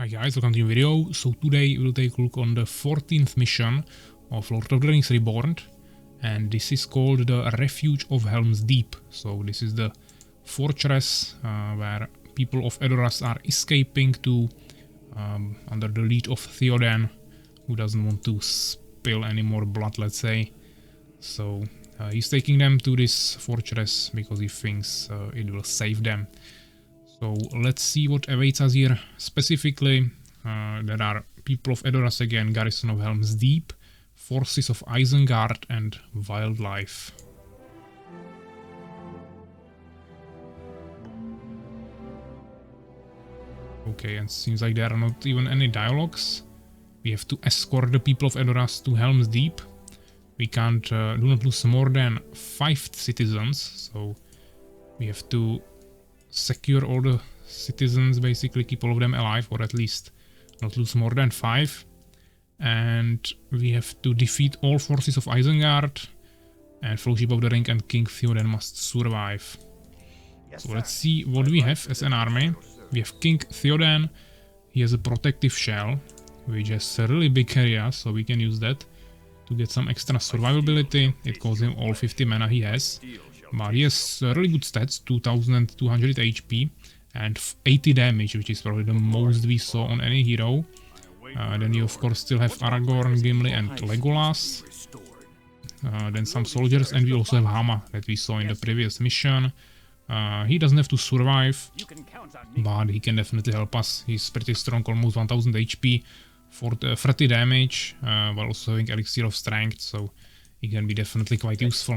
Hi guys, welcome to the video. So today we'll take a look on the 14th mission of Lord of the Rings Reborned, and this is called the Refuge of Helm's Deep. So this is the fortress where people of Edoras are escaping to under the lead of Theoden, who doesn't want to spill any more blood, let's say. So he's taking them to this fortress because he thinks it will save them. So let's see what awaits us here specifically. There are people of Edoras again, garrison of Helm's Deep, forces of Isengard and wildlife. Okay, and seems like there are not even any dialogues. We have to escort the people of Edoras to Helm's Deep. We can't do not lose more than 5 citizens, so we have to secure all the citizens, basically keep all of them alive, or at least not lose more than 5. And we have to defeat all forces of Isengard, and Fellowship of the Ring and King Theoden must survive. So let's see what we have as an army. We have King Theoden. He has a protective shell, which has a really big area, so we can use that to get some extra survivability. It costs him all 50 mana he has. But he has really good stats, 2200 HP and 80 damage, which is probably the most we saw on any hero. Then you of course still have Aragorn, Gimli and Legolas. Then some soldiers, and we also have Hama that we saw in the previous mission. He doesn't have to survive, but he can definitely help us. He's pretty strong, almost 1000 HP for 30 damage, while also having Elixir of Strength, so he can be definitely quite useful.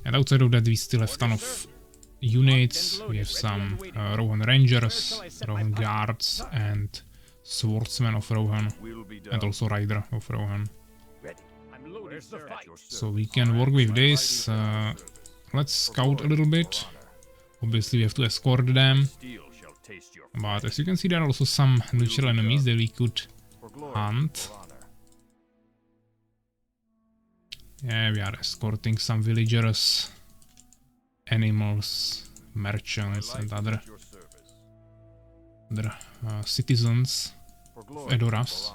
And outside of that we still have a ton of units. We have some Rohan Rangers, Rohan Guards and Swordsmen of Rohan, and also Rider of Rohan. So we can work with this. Let's scout a little bit. Obviously we have to escort them, but as you can see there are also some natural enemies that we could hunt. Yeah, we are escorting some villagers, animals, merchants and other citizens of Edoras.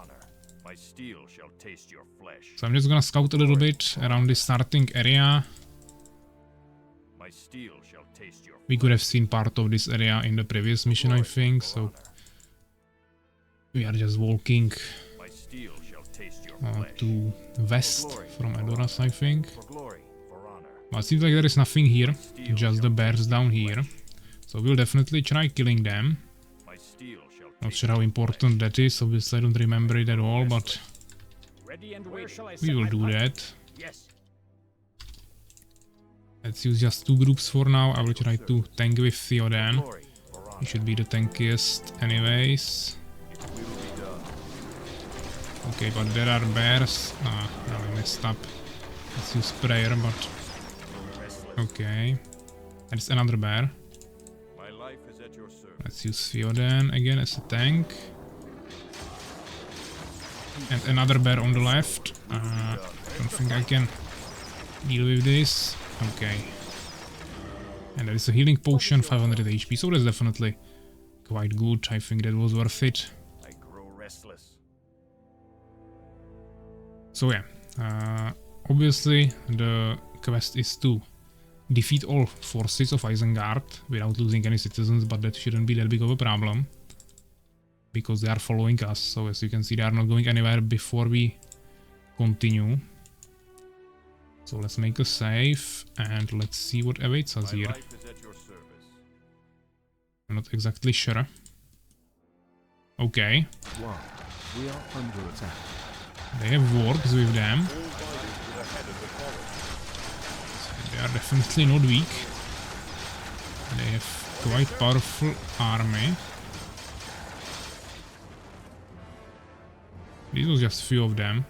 So I'm just gonna scout a little bit around this starting area. We could have seen part of this area in the previous mission, I think, so we are just walking to west from Edoras, I think. But it seems like there is nothing here, just the bears down here. So we'll definitely try killing them. Not sure how important that is, obviously I don't remember it at all, but we will do that. Let's use just 2 groups for now. I will try to tank with Theoden. He should be the tankiest anyways. Okay, but there are bears. Ah, I messed up. Let's use prayer, but... Okay. There's another bear. Let's use Theoden again as a tank. And another bear on the left. I don't think I can deal with this. Okay. And there is a healing potion, 500 HP, so that's definitely quite good. I think that was worth it. So yeah, obviously the quest is to defeat all forces of Isengard without losing any citizens, but that shouldn't be that big of a problem, because they are following us. So as you can see, they are not going anywhere before we continue. So let's make a save and let's see what awaits us here. I'm not exactly sure. Okay. We are under attack. They have wargs with them. They are definitely not weak. They have quite powerful army. This was just few of them.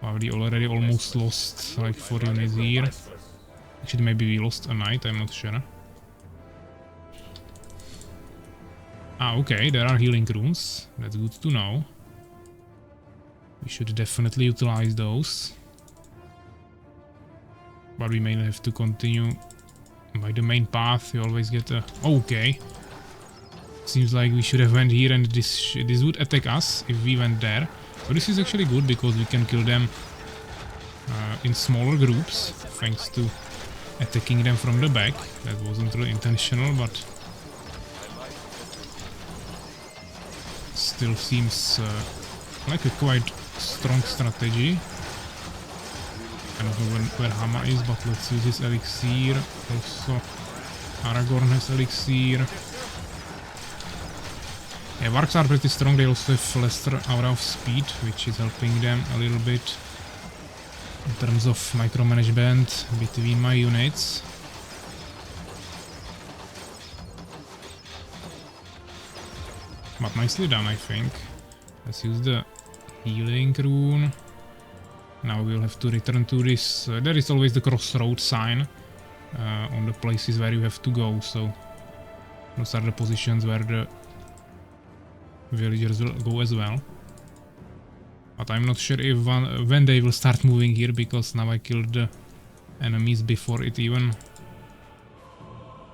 Wow, we already almost lost like 4 units here. Actually, maybe we lost a knight, I'm not sure. Ah, okay, there are healing runes. That's good to know. We should definitely utilize those. But we may have to continue by the main path. You always get a... Okay. seems like we should have went here and this would attack us if we went there. So this is actually good because we can kill them in smaller groups thanks to attacking them from the back. That wasn't really intentional, but still seems like a quite strong strategy. I don't know where Hama is, but let's use his elixir. Also, Aragorn has elixir. Yeah, Varks are pretty strong, they also have lesser aura of speed, which is helping them a little bit in terms of micromanagement between my units. But nicely done, I think. Let's use the healing rune. Now we'll have to return to this. There is always the crossroad sign on the places where you have to go, so those are the positions where the villagers will go as well. But I'm not sure if when they will start moving here, because now I killed the enemies before it even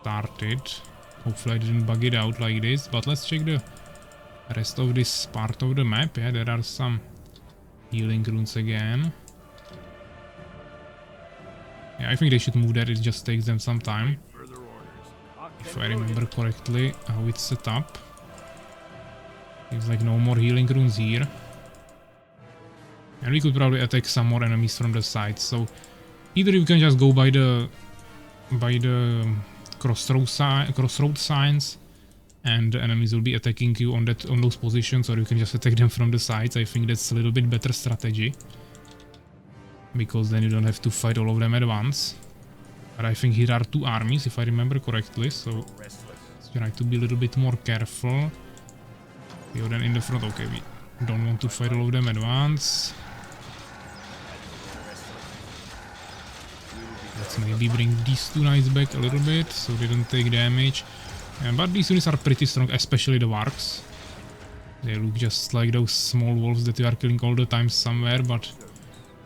started. Hopefully I didn't bug it out like this, but let's check the rest of this part of the map. Yeah, there are some healing runes again. Yeah, I think they should move there, it just takes them some time. If I remember correctly how it's set up. Seems like no more healing runes here. And we could probably attack some more enemies from the side, so either you can just go by the crossroad signs and the enemies will be attacking you on those positions, or you can just attack them from the sides. I think that's a little bit better strategy, because then you don't have to fight all of them at once. But I think here are 2 armies, if I remember correctly, so let's try to be a little bit more careful. You're then in the front. Okay, we don't want to fight all of them at once. Let's maybe bring these 2 knights back a little bit so they don't take damage. But these units are pretty strong, especially the Varks. They look just like those small wolves that we are killing all the time somewhere, but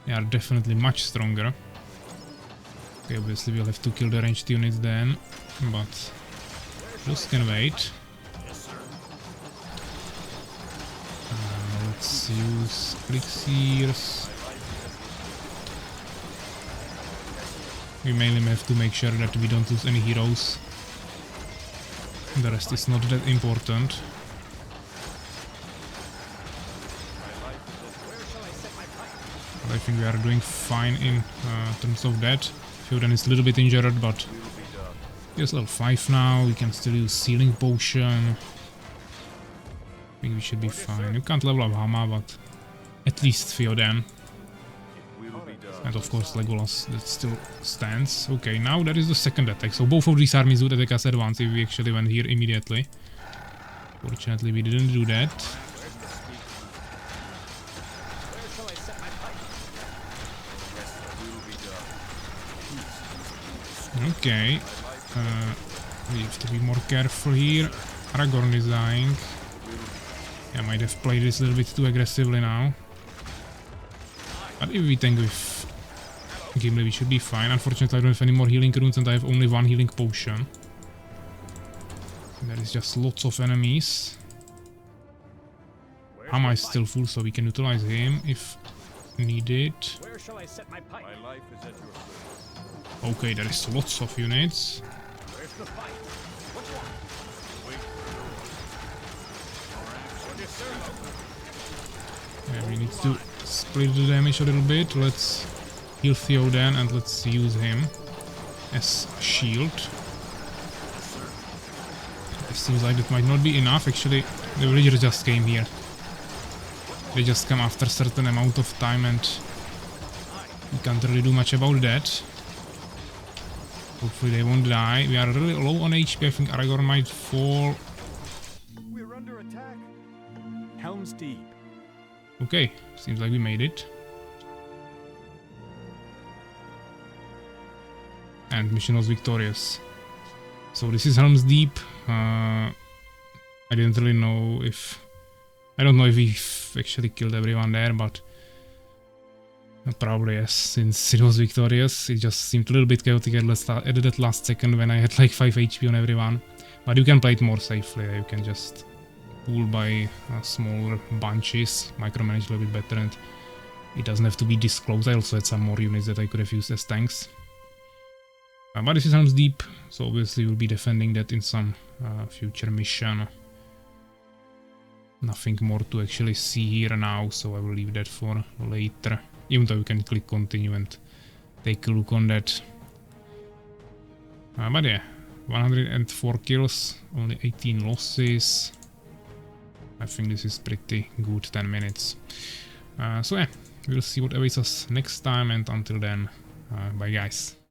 they are definitely much stronger. Okay, obviously we'll have to kill the ranged units then, but those can wait. Let's use elixirs. We mainly have to make sure that we don't lose any heroes. The rest is not that important. But I think we are doing fine in terms of that. Fiodan is a little bit injured, but he's level 5 now. We can still use Sealing Potion. I think we should be fine. You can't level up Hama, but at least Fiodan. And of course Legolas, that still stands. Okay, now that is the second attack. So both of these armies would attack us at once if we actually went here immediately. Fortunately we didn't do that. Okay, we have to be more careful here. Aragorn is dying. I might have played this a little bit too aggressively now. But if we tank with Gimli, we should be fine. Unfortunately, I don't have any more healing runes and I have only 1 healing potion. There is just lots of enemies. Hama is still full, so we can utilize him if needed. Okay, there is lots of units. Yeah, we need to split the damage a little bit. Let's heal Theoden and let's use him as a shield. It seems like that might not be enough. Actually, the villagers just came here. They just come after a certain amount of time and we can't really do much about that. Hopefully they won't die. We are really low on HP. I think Aragorn might fall. We're under attack. Helm's deep. Okay, seems like we made it. And mission was victorious. So this is Helm's Deep. I didn't really know if... I don't know if we've actually killed everyone there, but... probably yes, since it was victorious. It just seemed a little bit chaotic at that last second when I had like 5 HP on everyone. But you can play it more safely. You can just pool by smaller bunches, micromanage a little bit better, and it doesn't have to be this close. I also had some more units that I could have used as tanks. But this is Helm's Deep, so obviously we'll be defending that in some future mission. Nothing more to actually see here now, so I will leave that for later. Even though you can click continue and take a look on that. But yeah, 104 kills, only 18 losses. I think this is pretty good 10 minutes. So yeah, we'll see what awaits us next time, and until then, bye guys.